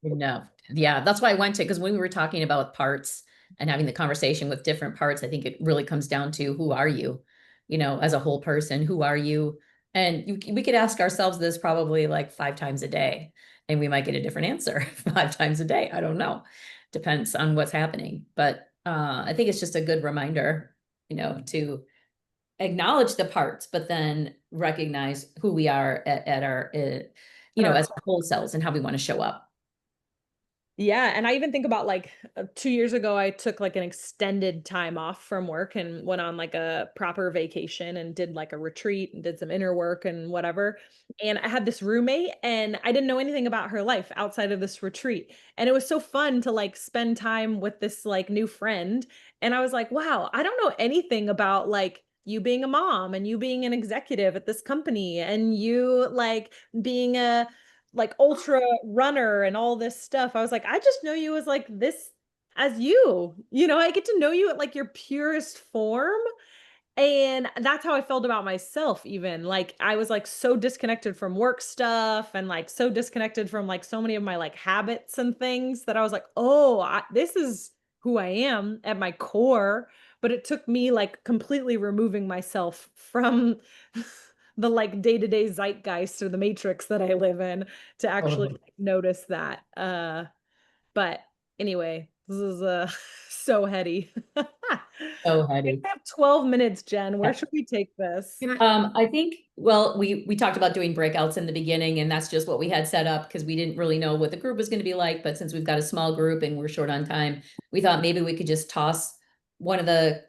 No, yeah, that's why I went to, because when we were talking about parts and having the conversation with different parts, I think it really comes down to who are you, as a whole person, who are you? And we could ask ourselves this probably like 5 times a day, and we might get a different answer 5 times a day. I don't know. Depends on what's happening. But I think it's just a good reminder, to acknowledge the parts, but then recognize who we are at our, as whole selves and how we want to show up. Yeah, and I even think about like 2 years ago, I took like an extended time off from work and went on like a proper vacation and did like a retreat and did some inner work and whatever. And I had this roommate, and I didn't know anything about her life outside of this retreat. And it was so fun to like spend time with this like new friend. And I was like, wow, I don't know anything about like you being a mom and you being an executive at this company and you like being a like ultra runner and all this stuff. I was like, I just know you as like this, as you, I get to know you at like your purest form. And that's how I felt about myself, even like I was like so disconnected from work stuff and like so disconnected from like so many of my like habits and things that I was like, oh, this is who I am at my core. but it took me like completely removing myself from the like day-to-day zeitgeist or the matrix that I live in to actually like, notice that. But anyway, this is so heady. So We heady. have 12 minutes, Jen. Where should we take this? I think, well, we talked about doing breakouts in the beginning, and that's just what we had set up because we didn't really know what the group was going to be like. But since we've got a small group and we're short on time, we thought maybe we could just toss one of the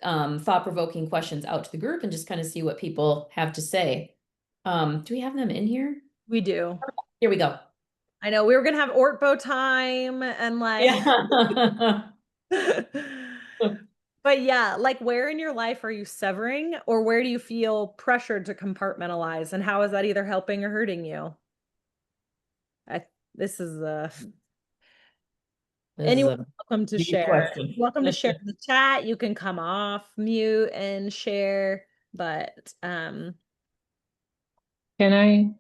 thought-provoking questions out to the group and just kind of see what people have to say. Do we have them in here? We do. Here we go. I know we were gonna have Ortbo time and like but yeah, like where in your life are you severing or where do you feel pressured to compartmentalize and how is that either helping or hurting you? This is anyone welcome to share. Question. Welcome to share in the chat. You can come off mute and share, but Can I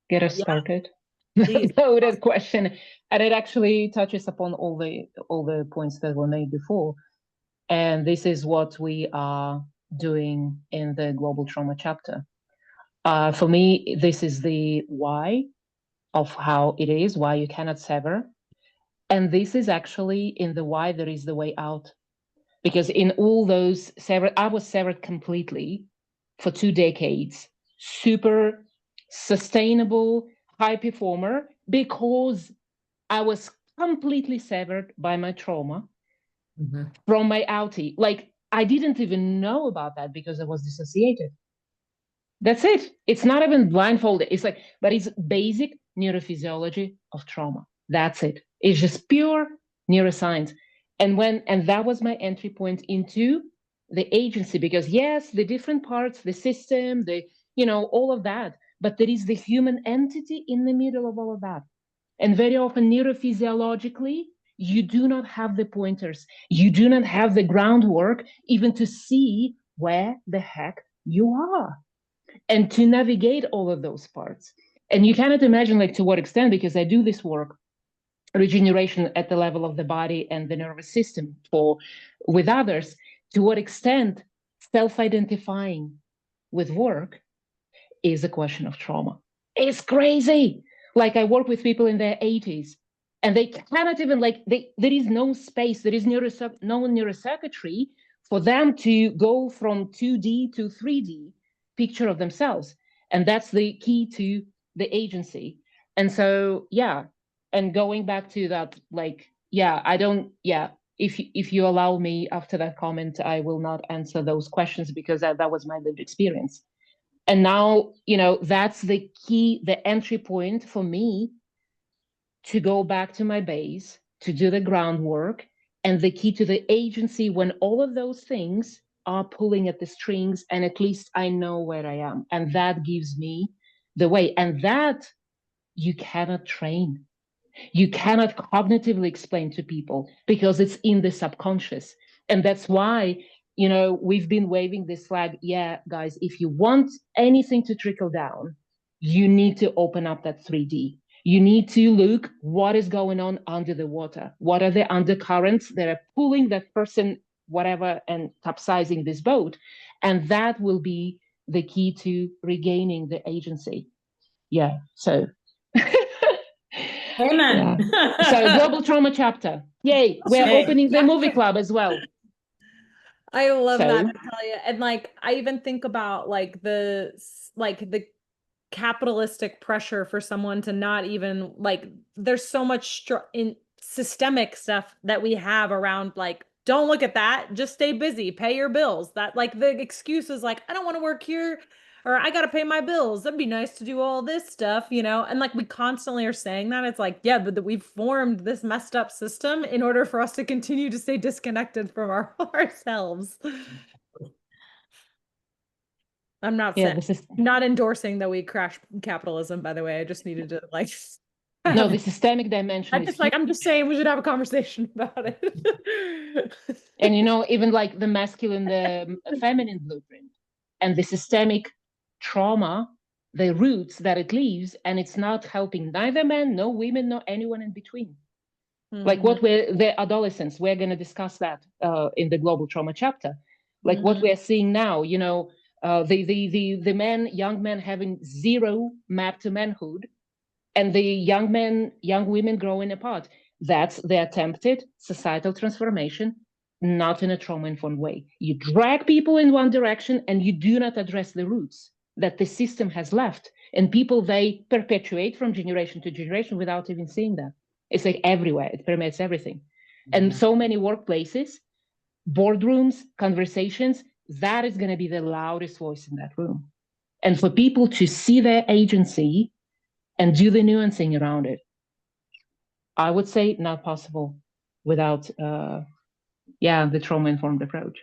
get us started? Please. Loaded question, and it actually touches upon all the points that were made before. And this is what we are doing in the global trauma chapter. For me, this is the why of how it is, why you cannot sever. And this is actually in the why there is the way out. Because in all those severed, I was severed completely for 2 decades, super sustainable, high performer, because I was completely severed by my trauma from my outie. Like, I didn't even know about that because I was dissociated. That's it. It's not even blindfolded. It's like, but it's basic neurophysiology of trauma. That's it. It's just pure neuroscience. And that was my entry point into the agency, because yes, the different parts, the system, all of that, but there is the human entity in the middle of all of that. And very often neurophysiologically, you do not have the pointers. You do not have the groundwork even to see where the heck you are and to navigate all of those parts. And you cannot imagine like to what extent, because I do this work, regeneration at the level of the body and the nervous system with others, to what extent self-identifying with work is a question of trauma. It's crazy. Like I work with people in their 80s and they cannot even there is no space, there is no neurocircuitry for them to go from 2D to 3D picture of themselves. And that's the key to the agency. And so, yeah. And going back to that, if you allow me after that comment, I will not answer those questions because that was my lived experience. And now, that's the key, the entry point for me to go back to my base, to do the groundwork, and the key to the agency when all of those things are pulling at the strings, and at least I know where I am. And that gives me the way. And that you cannot train. You cannot cognitively explain to people because it's in the subconscious. And that's why, we've been waving this flag. Yeah, guys, if you want anything to trickle down, you need to open up that 3D. You need to look what is going on under the water. What are the undercurrents that are pulling that person, whatever, and capsizing this boat? And that will be the key to regaining the agency. Yeah, so... Amen. Yeah. So global trauma chapter. Yay. We're opening the movie club as well. I love that, Natalia. And I even think about the capitalistic pressure for someone to not even there's so much in systemic stuff that we have around don't look at that, just stay busy, pay your bills. That the excuse is I don't want to work here, or I got to pay my bills. That'd be nice to do all this stuff, and we constantly are saying that. It's yeah, but we've formed this messed up system in order for us to continue to stay disconnected from ourselves. I'm not saying, not endorsing that we crash capitalism, by the way. I just needed to no, the systemic dimension. I'm just saying we should have a conversation about it. And even the masculine, the feminine blueprint, and the systemic trauma, the roots that it leaves, and it's not helping neither men, no women, no anyone in between. What we're the adolescents, we're going to discuss that in the global trauma chapter. like what we are seeing now, you know, the men, young men having zero map to manhood, and the young men, young women growing apart. That's the attempted societal transformation, not in a trauma-informed way. You drag people in one direction and you do not address the roots that the system has left. And people, they perpetuate from generation to generation without even seeing that. It's like everywhere, it permeates everything. And so many workplaces, boardrooms, conversations, that is going to be the loudest voice in that room. And for people to see their agency and do the nuancing around it, I would say not possible without, the trauma-informed approach.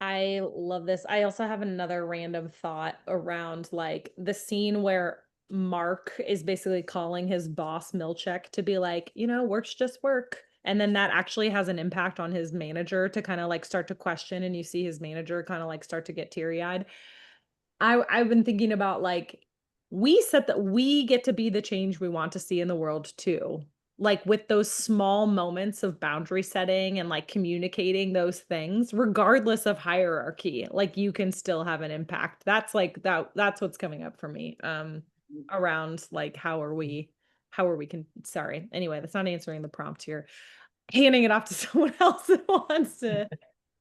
I love this. I also have another random thought around like the scene where Mark is basically calling his boss Milchek to be like, you know, work's just work. And then that actually has an impact on his manager to kind of like start to question, and you see his manager kind of like start to get teary-eyed. I've been thinking about like we said that we get to be the change we want to see in the world too. Like with those small moments of boundary setting and like communicating those things, regardless of hierarchy, like you can still have an impact. That's like that's what's coming up for me. Around like sorry. Anyway, that's not answering the prompt here. Handing it off to someone else that wants to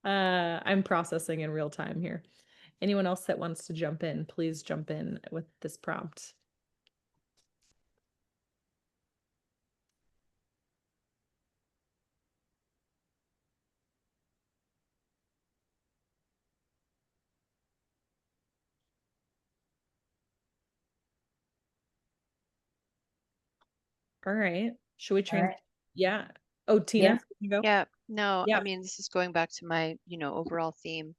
I'm processing in real time here. Anyone else that wants to jump in, please jump in with this prompt. All right. Should we All right. Yeah. Oh, Tina, you go. Yeah, no, I Yeah. mean, this is going back to my, overall theme.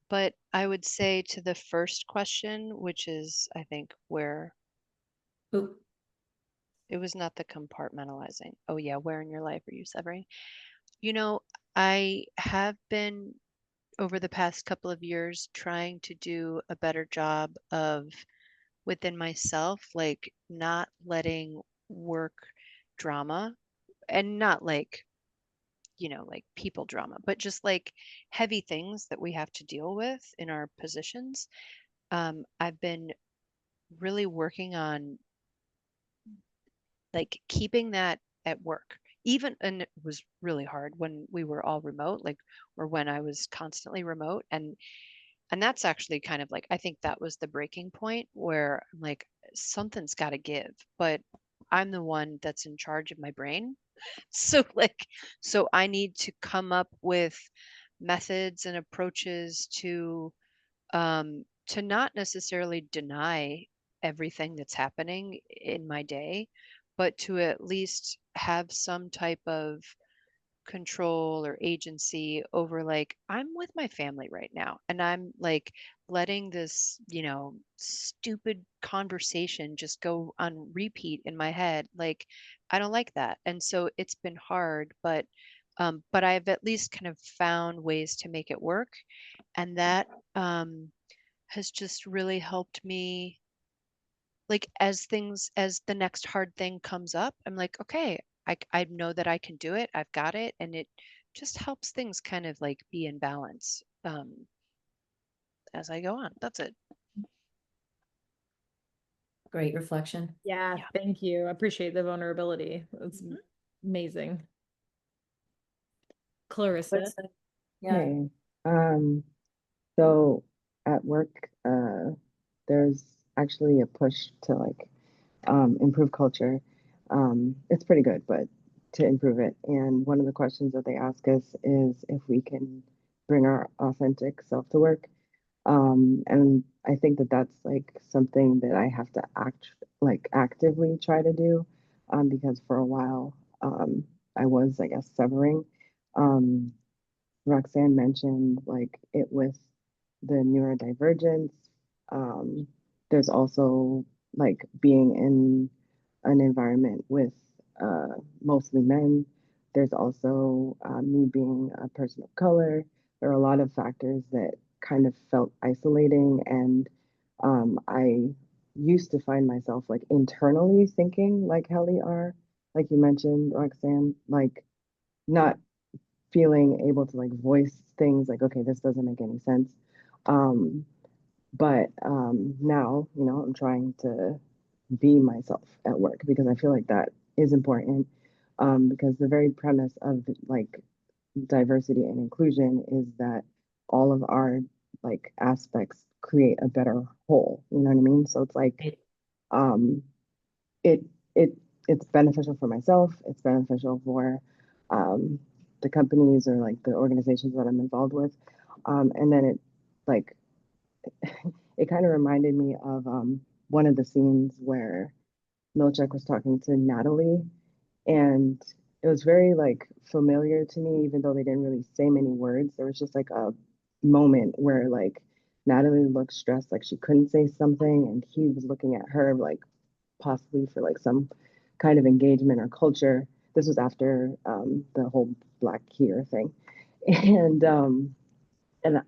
But I would say to the first question, which is, I think, where Oop. it was not the compartmentalizing. Oh, yeah, where in your life are you severing? You know, I have been over the past couple of years trying to do a better job of within myself, like not letting work drama and not like, like people drama, but just like heavy things that we have to deal with in our positions. I've been really working on like keeping that at work. Even, and it was really hard when we were all remote, like, or when I was constantly remote. And that's actually kind of like, I think that was the breaking point where I'm like, something's got to give, but I'm the one that's in charge of my brain. So like, so I need to come up with methods and approaches to not necessarily deny everything that's happening in my day, but to at least have some type of control or agency over like I'm with my family right now and I'm like letting this, stupid conversation just go on repeat in my head. Like I don't like that. And so it's been hard, but I've at least kind of found ways to make it work. And that has just really helped me like as the next hard thing comes up, I'm like, okay, I know that I can do it. I've got it. And it just helps things kind of like be in balance as I go on. That's it. Great reflection. Yeah, Yeah. thank you. I appreciate the vulnerability. It's amazing. Clarissa. Yeah. Hey, so at work, there's actually a push to like improve culture. It's pretty good, but to improve it. And one of the questions that they ask us is if we can bring our authentic self to work. And I think that that's like something that I have to actively try to do, because for a while, I was, I guess, severing. Um, Roxanne mentioned like it with the neurodivergence. Um, there's also like being in an environment with mostly men. There's also me being a person of color. There are a lot of factors that kind of felt isolating, and I used to find myself like internally thinking like Helly are, like you mentioned, Roxanne, like not feeling able to like voice things like, okay, this doesn't make any sense. But now, you know, I'm trying to be myself at work because I feel like that is important. Because the very premise of like diversity and inclusion is that all of our like aspects create a better whole. You know what I mean? So it's like um, it it it's beneficial for myself. It's beneficial for um, the companies or like the organizations that I'm involved with. And then it like it kind of reminded me of one of the scenes where Milchek was talking to Natalie, and it was very like familiar to me, even though they didn't really say many words. There was just like a moment where like Natalie looked stressed, like she couldn't say something, and he was looking at her like possibly for like some kind of engagement or culture. This was after the whole Black here thing, and and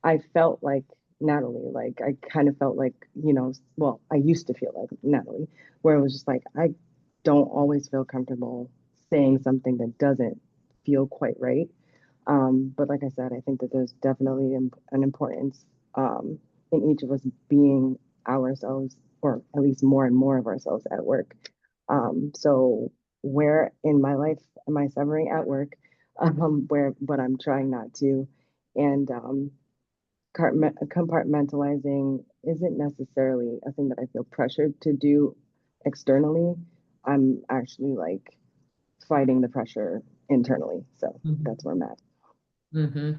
I felt like Natalie, like I kind of felt like, you know, well, I used to feel like Natalie, where it was just like I don't always feel comfortable saying something that doesn't feel quite right. But like I said, I think that there's definitely an importance in each of us being ourselves, or at least more and more of ourselves at work. So where in my life am I severing at work? Where, but I'm trying not to, and compartmentalizing isn't necessarily a thing that I feel pressured to do externally. I'm actually like fighting the pressure internally. So that's where I'm at. Mm-hmm.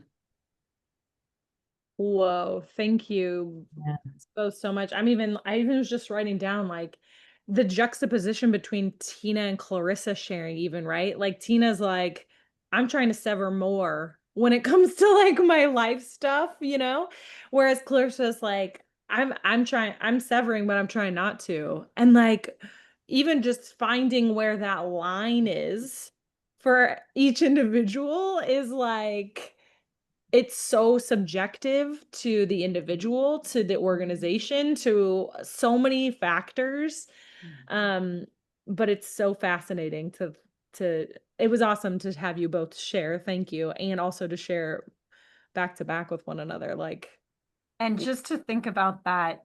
Whoa, thank you Yeah. both so much. I even was just writing down like the juxtaposition between Tina and Clarissa sharing even, right? Like Tina's like, I'm trying to sever more when it comes to like my life stuff, you know? Whereas Clarissa's like, I'm severing, but I'm trying not to. And like even just finding where that line is for each individual is like it's so subjective to the individual, to the organization, to so many factors. Um, but it's so fascinating to it was awesome to have you both share. Thank you. And also to share back to back with one another. Like And just to think about that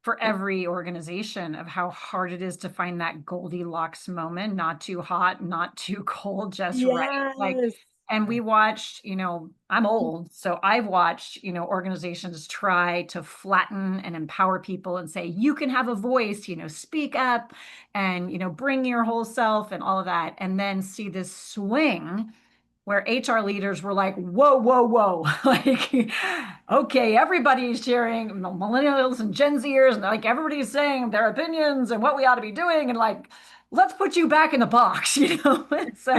for every organization of how hard it is to find that Goldilocks moment, not too hot, not too cold, just right. Like, yes. and we watched, you know, I'm old, so I've watched, you know, organizations try to flatten and empower people and say, you can have a voice, you know, speak up and, you know, bring your whole self and all of that. And then see this swing where HR leaders were like, whoa, whoa, whoa. Like, okay, everybody's sharing, millennials and Gen Zers, and like everybody's saying their opinions and what we ought to be doing. And like, let's put you back in the box, you know? So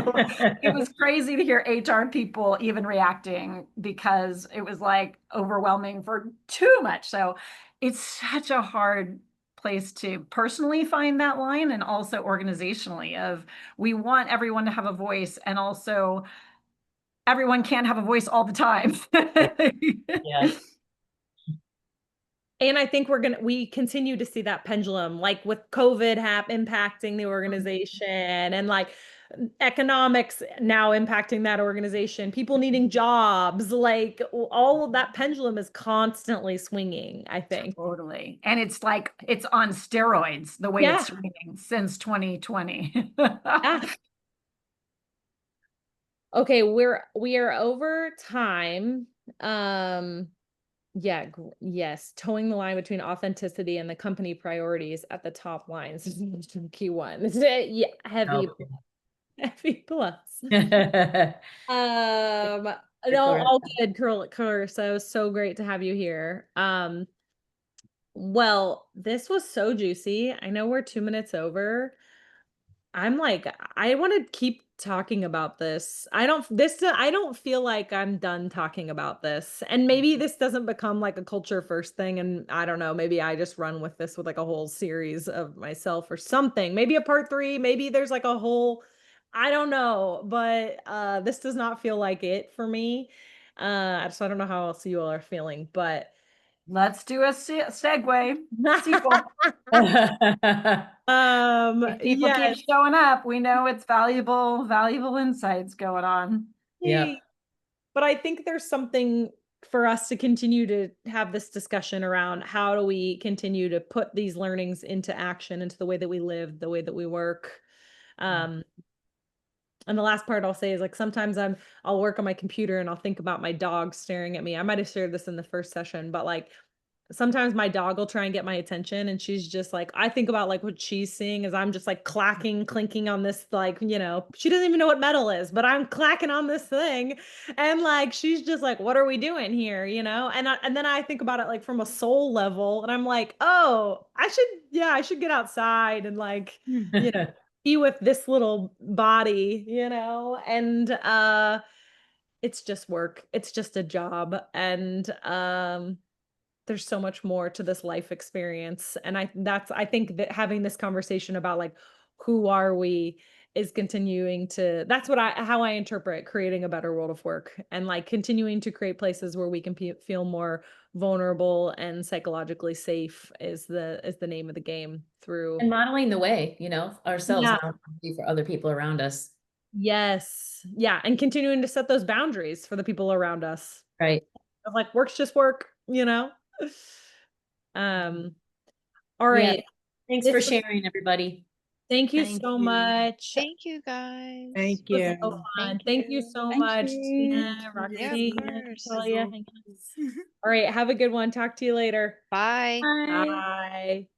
it was crazy to hear HR people even reacting because it was like overwhelming for too much. So it's such a hard place to personally find that line and also organizationally of we want everyone to have a voice and also everyone can't have a voice all the time. Yeah. And I think we continue to see that pendulum, like with COVID impacting the organization and like economics now impacting that organization, people needing jobs, like all of that pendulum is constantly swinging, I think. Totally. And it's like it's on steroids the way it's Yeah. swinging since 2020. Yeah. Okay, we are over time. Yeah, yes, towing the line between authenticity and the company priorities at the top lines is the key one. Yeah, heavy, Okay. heavy plus. Clarissa. No, all good, Clarissa. So great to have you here. Well, this was so juicy. I know we're 2 minutes over. I'm like, I want to keep talking about this. I don't feel like I'm done talking about this. And maybe this doesn't become like a culture first thing. And I don't know, maybe I just run with this with like a whole series of myself or something. Maybe a part 3, maybe there's like a whole, I don't know, but this does not feel like it for me. So I don't know how else you all are feeling, but Let's do a segue. Sequel. If people Yes. keep showing up, we know it's valuable insights going on. Yeah. Yay. But I think there's something for us to continue to have this discussion around how do we continue to put these learnings into action, into the way that we live, the way that we work. And the last part I'll say is like sometimes I'll work on my computer and I'll think about my dog staring at me. I might have shared this in the first session, but like sometimes my dog will try and get my attention and she's just like, I think about like what she's seeing is I'm just like clacking, clinking on this, like, she doesn't even know what metal is, but I'm clacking on this thing. And like, she's just like, what are we doing here? And then I think about it like from a soul level and I'm like, oh, I should get outside and like, be with this little body, and, it's just work. It's just a job. And, there's so much more to this life experience. And I think that having this conversation about like, who are we is continuing to, that's how I interpret creating a better world of work and like continuing to create places where we can feel more vulnerable and psychologically safe is the name of the game through. And modeling the way, ourselves Yeah. for other people around us. Yes. Yeah. And continuing to set those boundaries for the people around us. Right. Of like, work's just work, All right. Yeah. Thanks for sharing, everybody. Thank you Thank so you. much. Thank you guys. Thank It was you. so fun. Thank Thank you you. so Thank much, you. Tina, Yeah, of Roxy, course. Natalia. All right. Have a good one. Talk to you later. Bye. Bye. Bye.